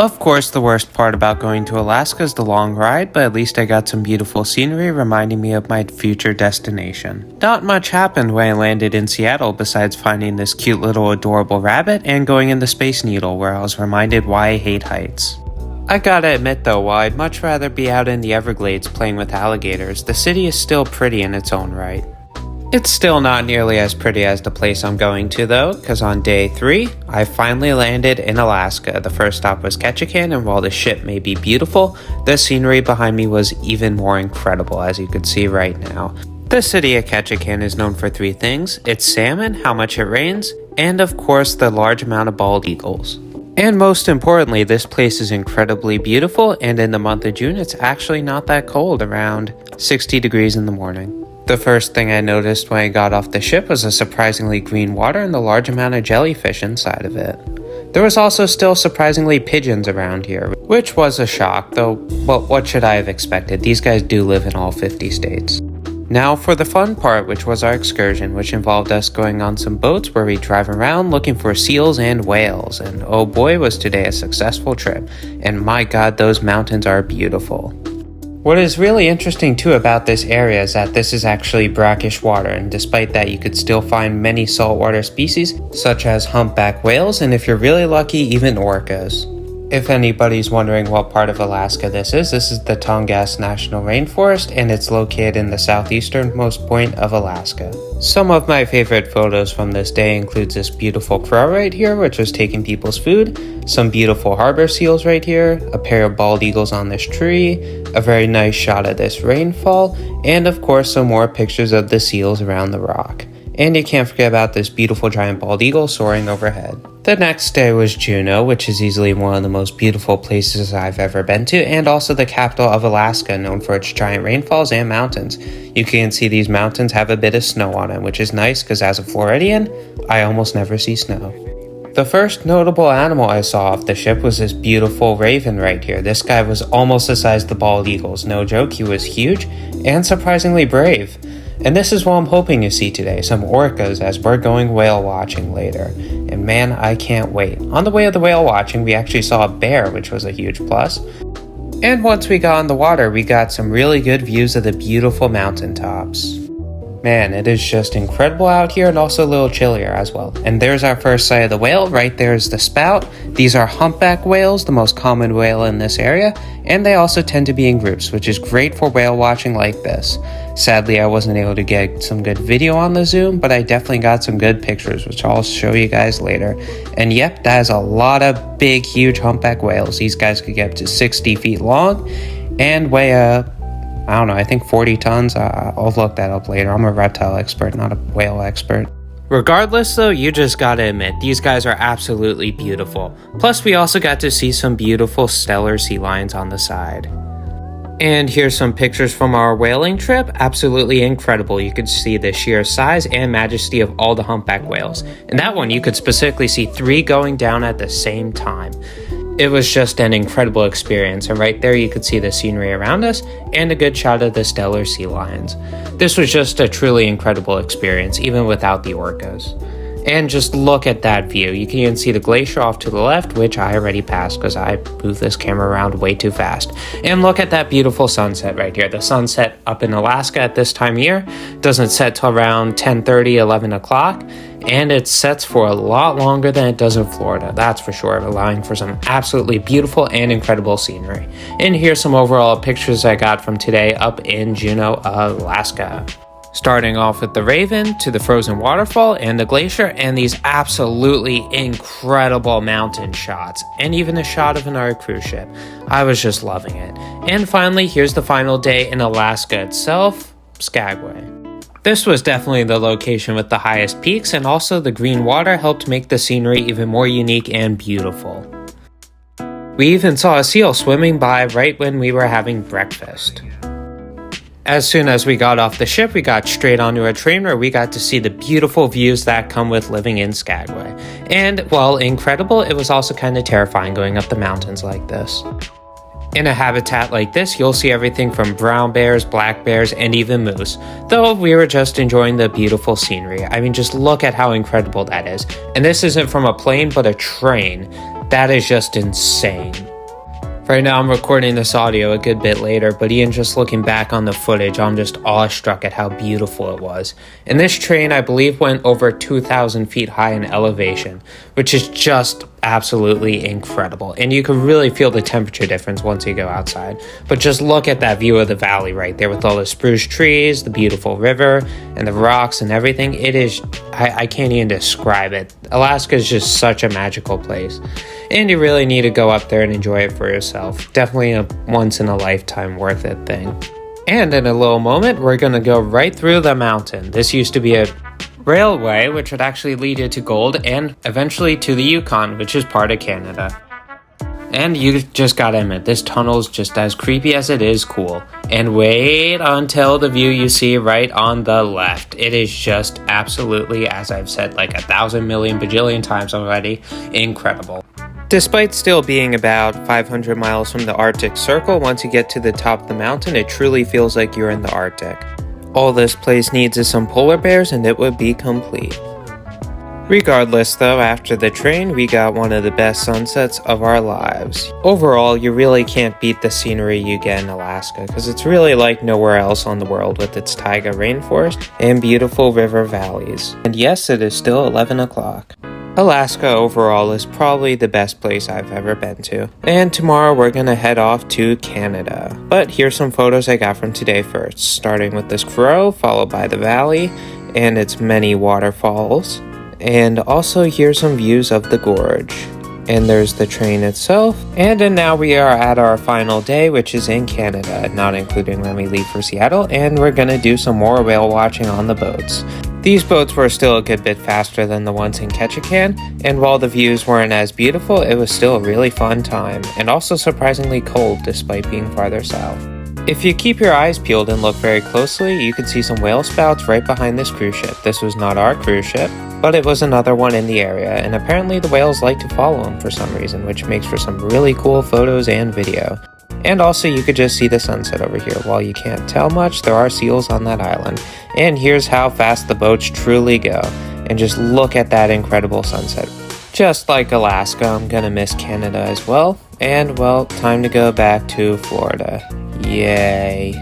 Of course, the worst part about going to Alaska is the long ride, but at least I got some beautiful scenery reminding me of my future destination. Not much happened when I landed in Seattle besides finding this cute little adorable rabbit and going in the Space Needle, where I was reminded why I hate heights. I gotta admit though, while I'd much rather be out in the Everglades playing with alligators, the city is still pretty in its own right. It's still not nearly as pretty as the place I'm going to though, because on day 3, I finally landed in Alaska. The first stop was Ketchikan, and while the ship may be beautiful, the scenery behind me was even more incredible, as you can see right now. The city of Ketchikan is known for 3 things: its salmon, how much it rains, and of course the large amount of bald eagles. And most importantly, this place is incredibly beautiful, and in the month of June it's actually not that cold, around 60 degrees in the morning. The first thing I noticed when I got off the ship was the surprisingly green water and the large amount of jellyfish inside of it. There was also still surprisingly pigeons around here, which was a shock, though, well, what should I have expected? These guys do live in all 50 states. Now for the fun part, which was our excursion, which involved us going on some boats where we drive around looking for seals and whales, and oh boy was today a successful trip, and my god, those mountains are beautiful. What is really interesting too about this area is that this is actually brackish water, and despite that you could still find many saltwater species such as humpback whales, and if you're really lucky, even orcas. If anybody's wondering what part of Alaska this is the Tongass National Rainforest, and it's located in the southeasternmost point of Alaska. Some of my favorite photos from this day includes this beautiful crow right here, which was taking people's food, some beautiful harbor seals right here, a pair of bald eagles on this tree, a very nice shot of this rainfall, and of course some more pictures of the seals around the rock. And you can't forget about this beautiful giant bald eagle soaring overhead. The next day was Juneau, which is easily one of the most beautiful places I've ever been to, and also the capital of Alaska, known for its giant rainfalls and mountains. You can see these mountains have a bit of snow on them, which is nice because as a Floridian, I almost never see snow. The first notable animal I saw off the ship was this beautiful raven right here. This guy was almost the size of the bald eagles, no joke, he was huge and surprisingly brave. And this is what I'm hoping to see today, some orcas, as we're going whale watching later. And man, I can't wait. On the way of the whale watching, we actually saw a bear, which was a huge plus. And once we got on the water, we got some really good views of the beautiful mountaintops. Man, it is just incredible out here, and also a little chillier as well. And there's our first sight of the whale. Right there's the spout. These are humpback whales, the most common whale in this area, and they also tend to be in groups, which is great for whale watching like this. Sadly, I wasn't able to get some good video on the zoom, but I definitely got some good pictures, which I'll show you guys later. And yep, that is a lot of big, huge humpback whales. These guys could get up to 60 feet long and weigh I don't know, I think 40 tons. I'll look that up later. I'm a reptile expert, not a whale expert. Regardless though, you just gotta admit, these guys are absolutely beautiful. Plus we also got to see some beautiful stellar sea lions on the side. And here's some pictures from our whaling trip. Absolutely incredible. You could see the sheer size and majesty of all the humpback whales. In that one, you could specifically see 3 going down at the same time. It was just an incredible experience, and right there you could see the scenery around us and a good shot of the stellar sea lions. This was just a truly incredible experience, even without the orcas. And just look at that view. You can even see the glacier off to the left, which I already passed because I moved this camera around way too fast. And look at that beautiful sunset right here. The sunset up in Alaska at this time of year doesn't set till around 10:30, 11 o'clock. And it sets for a lot longer than it does in Florida, that's for sure, allowing for some absolutely beautiful and incredible scenery. And here's some overall pictures I got from today up in Juneau, Alaska. Starting off with the raven, to the frozen waterfall and the glacier, and these absolutely incredible mountain shots, and even a shot of another cruise ship. I was just loving it. And finally, here's the final day in Alaska itself, Skagway. This was definitely the location with the highest peaks, and also the green water helped make the scenery even more unique and beautiful. We even saw a seal swimming by right when we were having breakfast. As soon as we got off the ship, we got straight onto a train where we got to see the beautiful views that come with living in Skagway. And while incredible, it was also kind of terrifying going up the mountains like this. In a habitat like this, you'll see everything from brown bears, black bears, and even moose. Though we were just enjoying the beautiful scenery. I mean, just look at how incredible that is. And this isn't from a plane, but a train. That is just insane. Right now I'm recording this audio a good bit later, but even just looking back on the footage, I'm just awestruck at how beautiful it was. And this train, I believe, went over 2,000 feet high in elevation, which is just absolutely incredible. And you can really feel the temperature difference once you go outside. But just look at that view of the valley right there with all the spruce trees, the beautiful river, and the rocks and everything. It is, I can't even describe it. Alaska is just such a magical place. And you really need to go up there and enjoy it for yourself. Definitely a once-in-a-lifetime worth it thing. And in a little moment, we're going to go right through the mountain. This used to be a railway, which would actually lead you to Gold and eventually to the Yukon, which is part of Canada. And you just gotta admit, this tunnel is just as creepy as it is cool. And wait until the view you see right on the left. It is just absolutely, as I've said like 1,000 million bajillion times already, incredible. Despite still being about 500 miles from the Arctic Circle, once you get to the top of the mountain, it truly feels like you're in the Arctic. All this place needs is some polar bears and it would be complete. Regardless though, after the train, we got one of the best sunsets of our lives. Overall, you really can't beat the scenery you get in Alaska, because it's really like nowhere else on the world with its taiga rainforest and beautiful river valleys. And yes, it is still 11 o'clock. Alaska overall is probably the best place I've ever been to. And tomorrow we're gonna head off to Canada. But here's some photos I got from today first, starting with this crow, followed by the valley and its many waterfalls. And also here's some views of the gorge. And there's the train itself. And then now we are at our final day, which is in Canada, not including when we leave for Seattle, and we're gonna do some more whale watching on the boats. These boats were still a good bit faster than the ones in Ketchikan, and while the views weren't as beautiful, it was still a really fun time, and also surprisingly cold despite being farther south. If you keep your eyes peeled and look very closely, you can see some whale spouts right behind this cruise ship. This was not our cruise ship, but it was another one in the area, and apparently the whales like to follow them for some reason, which makes for some really cool photos and video. And also you could just see the sunset over here. While you can't tell much, there are seals on that island. And here's how fast the boats truly go. And just look at that incredible sunset. Just like Alaska, I'm gonna miss Canada as well. And well, time to go back to Florida. Yay.